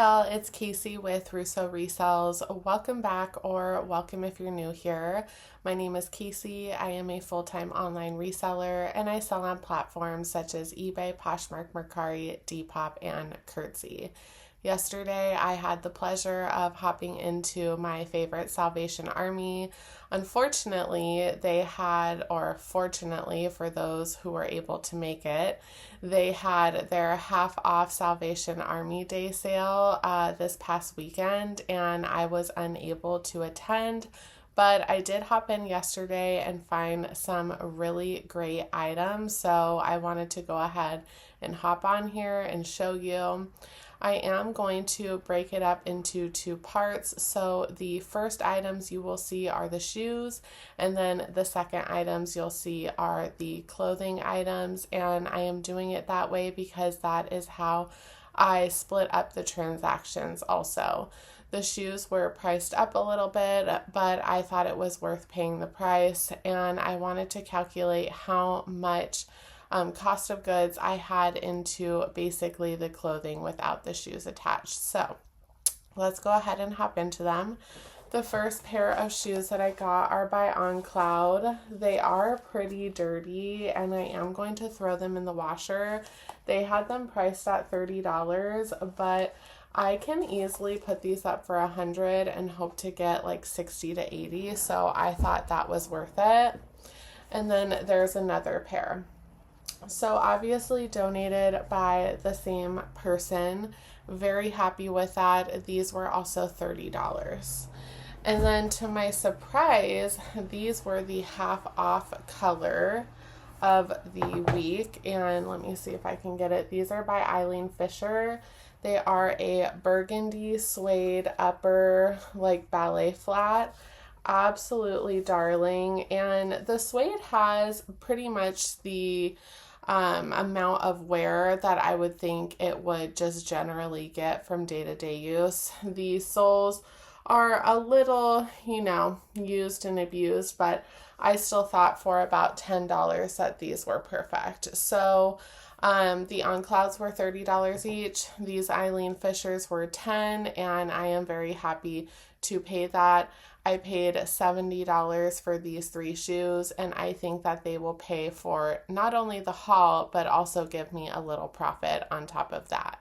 y'all, it's Casey with Russo Resells. Welcome back, or welcome if you're new here. My name is Casey. I am a full-time online reseller and I sell on platforms such as eBay, Poshmark, Mercari, Depop, and Curtsy. Yesterday, I had the pleasure of hopping into my favorite Salvation Army. Unfortunately, they had, or fortunately for those who were able to make it, they had their half off Salvation Army Day sale this past weekend, and I was unable to attend. But I did hop in yesterday and find some really great items, so I wanted to go ahead and hop on here and show you. I am going to break it up into two parts. So the first items you will see are the shoes, and then the second items you'll see are the clothing items. And I am doing it that way because that is how I split up the transactions also. The shoes were priced up a little bit, but I thought it was worth paying the price, and I wanted to calculate how much cost of goods I had into basically the clothing without the shoes attached. So let's go ahead and hop into them. The first pair of shoes that I got are by On Cloud. They are pretty dirty and I am going to throw them in the washer. They had them priced at $30, but I can easily put these up for $100 and hope to get like $60 to $80. So I thought that was worth it. And then there's another pair. So obviously donated by the same person. Very happy with that. These were also $30. And then to my surprise, these were the half off color of the week. And let me see if I can get it. These are by Eileen Fisher. They are a burgundy suede upper, like ballet flat. Absolutely darling. And the suede has pretty much the amount of wear that I would think it would just generally get from day-to-day use. The soles are a little, used and abused, but I still thought for about $10 that these were perfect. So the On Clouds were $30 each. These Eileen Fishers were $10, and I am very happy to pay that. I paid $70 for these three shoes, and I think that they will pay for not only the haul, but also give me a little profit on top of that.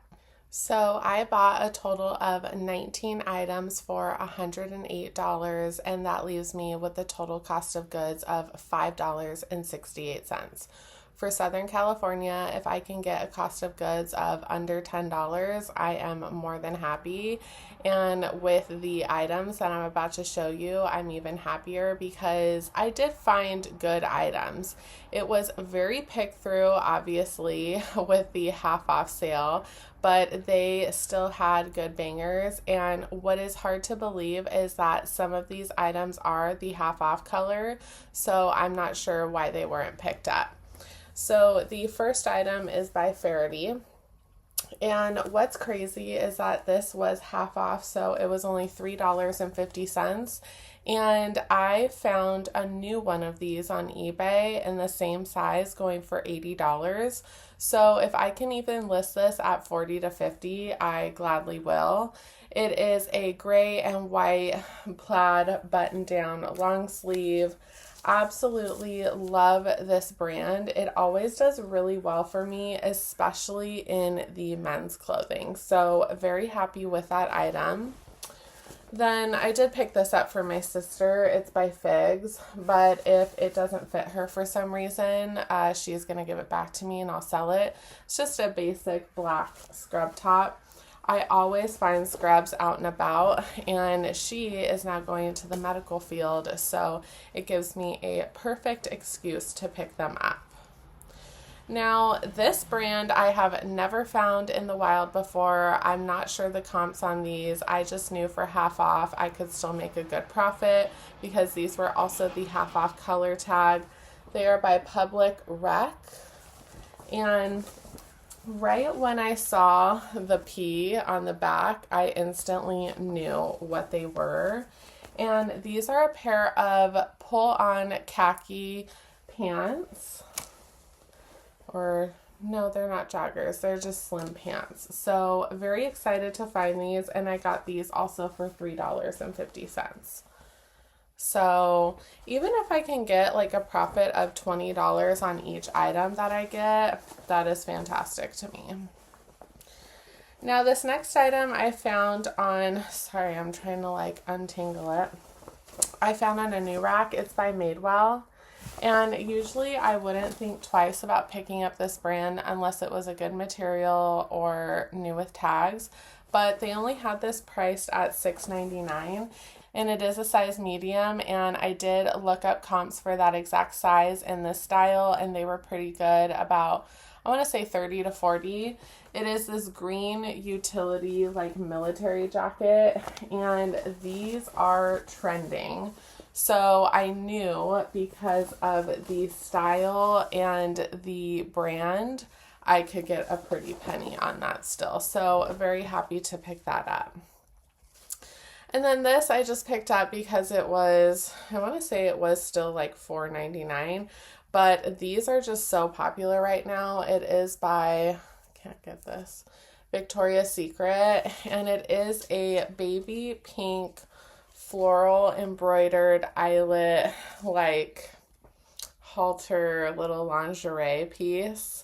So I bought a total of 19 items for $108, and that leaves me with a total cost of goods of $5.68. For Southern California, if I can get a cost of goods of under $10, I am more than happy. And with the items that I'm about to show you, I'm even happier because I did find good items. It was very picked through, obviously, with the half off sale, but they still had good bangers. And what is hard to believe is that some of these items are the half off color, so I'm not sure why they weren't picked up. So the first item is by Faraday, and what's crazy is that this was half off, so it was only $3.50, and I found a new one of these on eBay in the same size going for $80. So if I can even list this at $40 to $50, I gladly will. It is a gray and white plaid button-down long sleeve. Absolutely love this brand. It always does really well for me, especially in the men's clothing. So very happy with that item. Then I did pick this up for my sister. It's by Figs, but if it doesn't fit her for some reason, she's going to give it back to me and I'll sell it. It's just a basic black scrub top. I always find scrubs out and about, and she is now going into the medical field, so it gives me a perfect excuse to pick them up. Now, this brand I have never found in the wild before. I'm not sure the comps on these. I just knew for half off I could still make a good profit because these were also the half off color tag. They are by Public Rec, and right when I saw the P on the back, I instantly knew what they were. And these are a pair of pull-on khaki pants, or No, they're not joggers. They're just slim pants. So very excited to find these, and I got these also for $3.50. So even if I can get like a profit of $20 on each item that I get, that is fantastic to me. Now this next item I found on, sorry, I'm trying to like untangle it. I found on a new rack. It's by Madewell. And usually I wouldn't think twice about picking up this brand unless it was a good material or new with tags. But they only had this priced at $6.99, and it is a size medium, and I did look up comps for that exact size in this style, and they were pretty good, about, I want to say 30 to 40. It is this green utility like military jacket, and these are trending. So I knew because of the style and the brand, I could get a pretty penny on that still. So very happy to pick that up. And then this I just picked up because it was, I want to say it was still like $4.99, but these are just so popular right now. It is by, can't get this, Victoria's Secret, and it is a baby pink floral embroidered eyelet like halter little lingerie piece.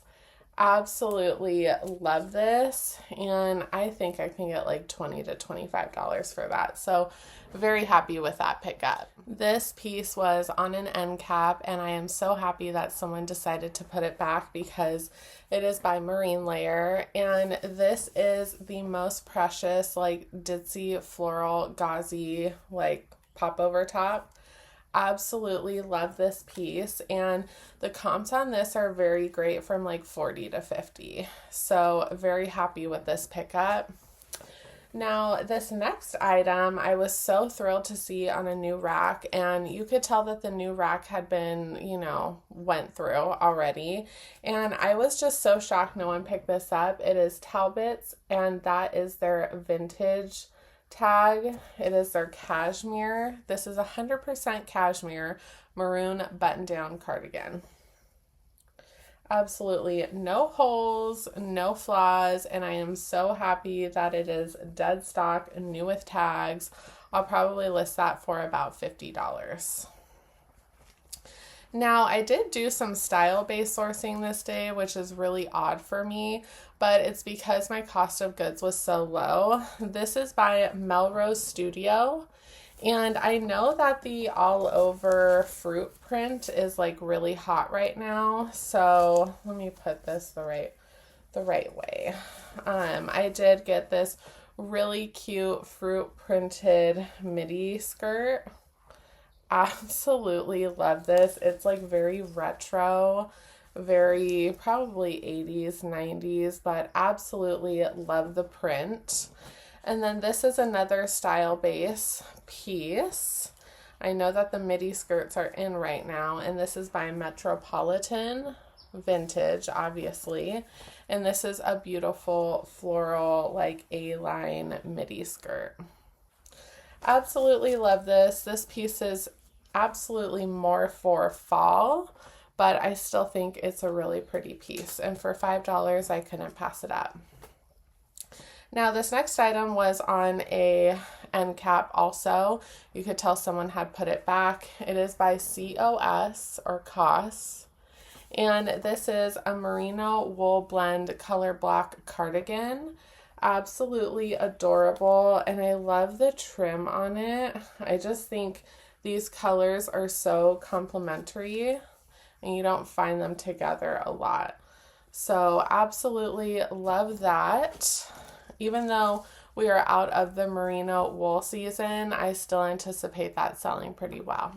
Absolutely love this, and I think I can get like $20 to $25 for that. So very happy with that pickup. This piece was on an end cap, and I am so happy that someone decided to put it back because it is by Marine Layer, and this is the most precious like ditzy floral gauzy like popover top. Absolutely love this piece, and the comps on this are very great from like 40 to 50. So very happy with this pickup. Now, this next item I was so thrilled to see on a new rack, and you could tell that the new rack had been, went through already, and I was just so shocked no one picked this up. It is Talbot's, and that is their vintage tag. It is their cashmere. This is 100% cashmere maroon button-down cardigan. Absolutely no holes, no flaws, and I am so happy that it is dead stock, new with tags. I'll probably list that for about $50. Now, I did do some style-based sourcing this day, which is really odd for me, but it's because my cost of goods was so low. This is by Melrose Studio. And I know that the all over fruit print is like really hot right now. So let me put this the right way. I did get this really cute fruit printed midi skirt. Absolutely love this. It's like very retro, very probably 80s, 90s, but absolutely love the print. And then this is another style base piece. I know that the midi skirts are in right now, and this is by Metropolitan Vintage, obviously. And this is a beautiful floral, like A-line midi skirt. Absolutely love this. This piece is absolutely more for fall, but I still think it's a really pretty piece. And for $5, I couldn't pass it up. Now, this next item was on a end cap also. You could tell someone had put it back. It is by COS or COS. And this is a merino wool blend color block cardigan. Absolutely adorable. And I love the trim on it. I just think these colors are so complementary, and you don't find them together a lot. So absolutely love that. Even though we are out of the merino wool season, I still anticipate that selling pretty well.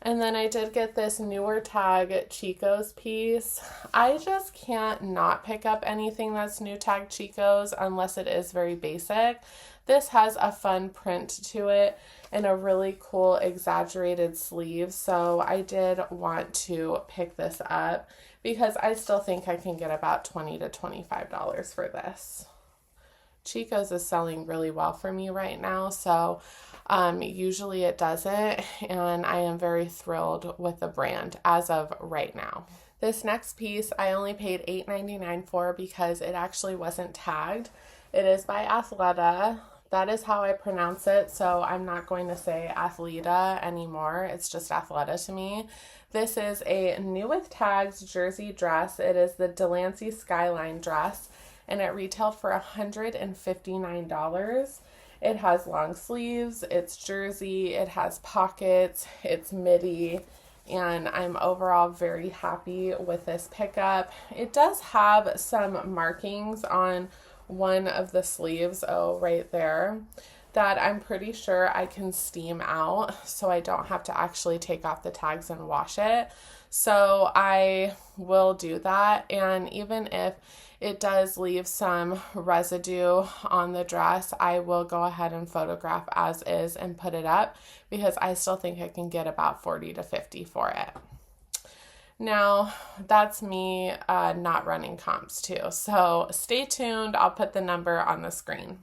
And then I did get this newer tag Chico's piece. I just can't not pick up anything that's new tag Chico's unless it is very basic. This has a fun print to it and a really cool exaggerated sleeve. So I did want to pick this up because I still think I can get about $20 to $25 for this. Chico's is selling really well for me right now, so usually it doesn't, and I am very thrilled with the brand as of right now. This next piece I only paid $8.99 for because it actually wasn't tagged. It is by Athleta. That is how I pronounce it, so I'm not going to say Athleta anymore. It's just Athleta to me. This is a new with tags jersey dress. It is the Delancey Skyline dress, and it retailed for $159. It has long sleeves, it's jersey, it has pockets, it's midi, and I'm overall very happy with this pickup. It does have some markings on one of the sleeves, right there, that I'm pretty sure I can steam out so I don't have to actually take off the tags and wash it. So I will do that, and even if it does leave some residue on the dress, I will go ahead and photograph as is and put it up because I still think I can get about 40 to 50 for it. Now, that's me not running comps too, so stay tuned. I'll put the number on the screen.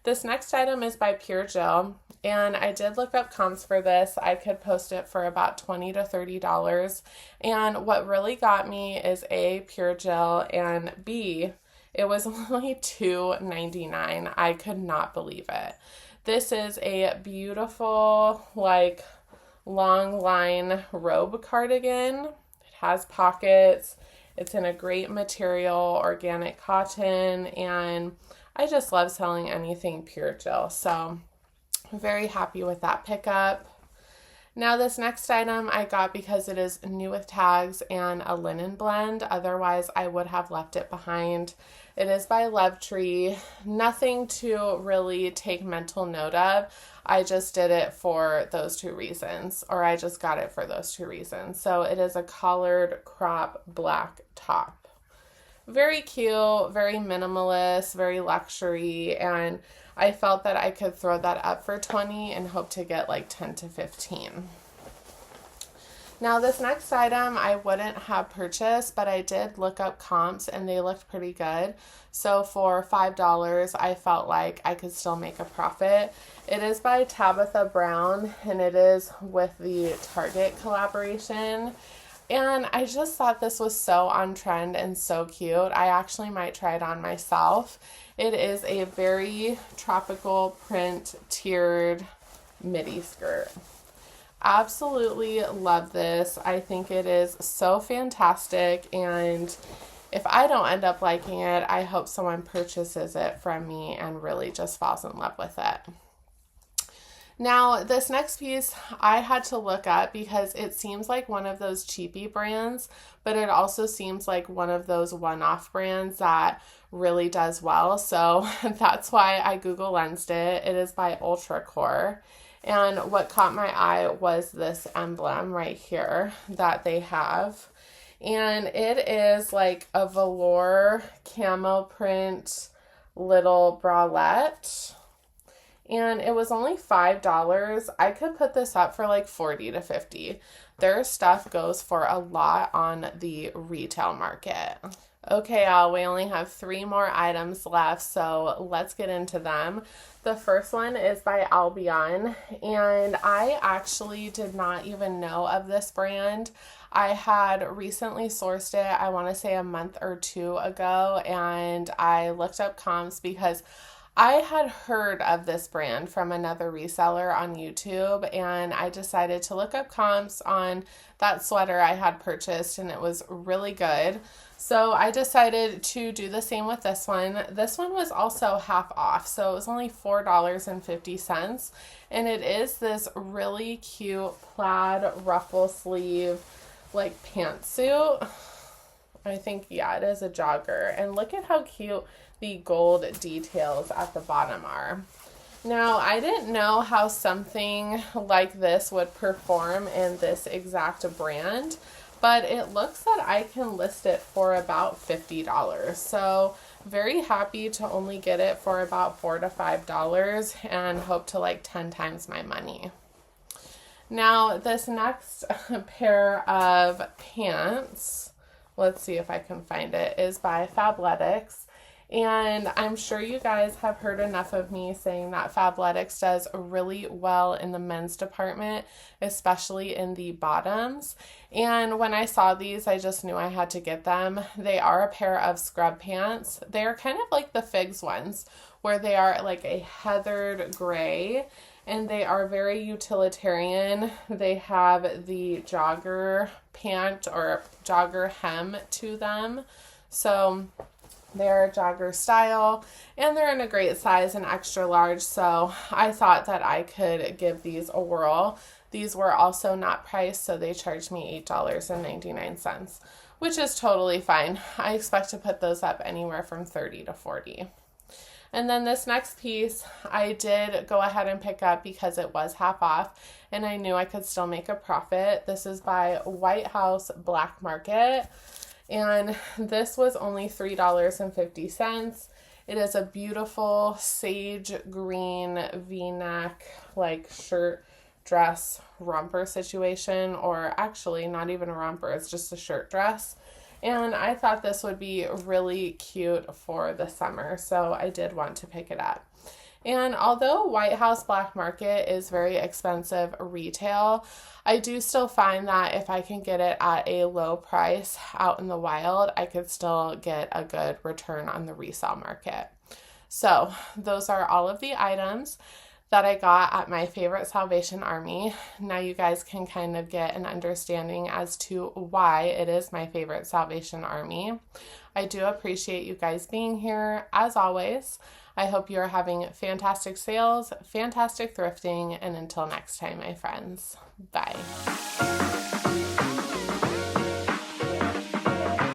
This next item is by Pure Jill, and I did look up comps for this. I could post it for about $20 to $30, and what really got me is A, Pure Jill, and B, it was only $2.99. I could not believe it. This is a beautiful, like, long line robe cardigan. It has pockets. It's in a great material, organic cotton, and I just love selling anything Pure Jill, so I'm very happy with that pickup. Now this next item I got because it is new with tags and a linen blend. Otherwise, I would have left it behind. It is by Lovetree. Nothing to really take mental note of. I just did it for those two reasons, or I just got it for those two reasons. So it is a collared crop black top. Very cute, very minimalist, very luxury, and I felt that I could throw that up for $20 and hope to get like 10 to 15. Now this next item I wouldn't have purchased, but I did look up comps and they looked pretty good. So for $5, I felt like I could still make a profit. It is by Tabitha Brown, and it is with the Target collaboration. And I just thought this was so on trend and so cute. I actually might try it on myself. It is a very tropical print tiered midi skirt. Absolutely love this. I think it is so fantastic, and if I don't end up liking it, I hope someone purchases it from me and really just falls in love with it. Now, this next piece I had to look up because it seems like one of those cheapy brands, but it also seems like one of those one-off brands that really does well. So that's why I Google Lensed it. It is by Ultra Core. And what caught my eye was this emblem right here that they have. And it is like a velour camo print little bralette. And it was only $5. I could put this up for like 40 to 50. Their stuff goes for a lot on the retail market. Okay, y'all, we only have 3 more items left, so let's get into them. The first one is by Albion, and I actually did not even know of this brand. I had recently sourced it, I want to say a month or 2 ago, and I looked up comps because I had heard of this brand from another reseller on YouTube, and I decided to look up comps on that sweater I had purchased, and it was really good. So I decided to do the same with this one. This one was also half off, so it was only $4.50, and it is this really cute plaid ruffle sleeve like pantsuit. I think, yeah, it is a jogger, and look at how cute the gold details at the bottom are. Now, I didn't know how something like this would perform in this exact brand, but it looks that I can list it for about $50. So very happy to only get it for about $4 to $5 and hope to like 10 times my money. Now, this next pair of pants, let's see if I can find it, is by Fabletics. And I'm sure you guys have heard enough of me saying that Fabletics does really well in the men's department, especially in the bottoms. And when I saw these, I just knew I had to get them. They are a pair of scrub pants. They are kind of like the Figs ones, where they are like a heathered gray, and they are very utilitarian. They have the jogger pant or jogger hem to them. So they're jogger style, and they're in a great size, an extra large, so I thought that I could give these a whirl. These were also not priced, so they charged me $8.99, which is totally fine. I expect to put those up anywhere from $30 to $40. And then this next piece I did go ahead and pick up because it was half off and I knew I could still make a profit. This is by White House Black Market, and this was only $3.50. It is a beautiful sage green V-neck like shirt dress romper situation, or actually not even a romper, it's just a shirt dress. And I thought this would be really cute for the summer, so I did want to pick it up. And although White House Black Market is very expensive retail, I do still find that if I can get it at a low price out in the wild, I could still get a good return on the resale market. So those are all of the items that I got at my favorite Salvation Army. Now you guys can kind of get an understanding as to why it is my favorite Salvation Army. I do appreciate you guys being here, as always. I hope you are having fantastic sales, fantastic thrifting, and until next time, my friends, bye.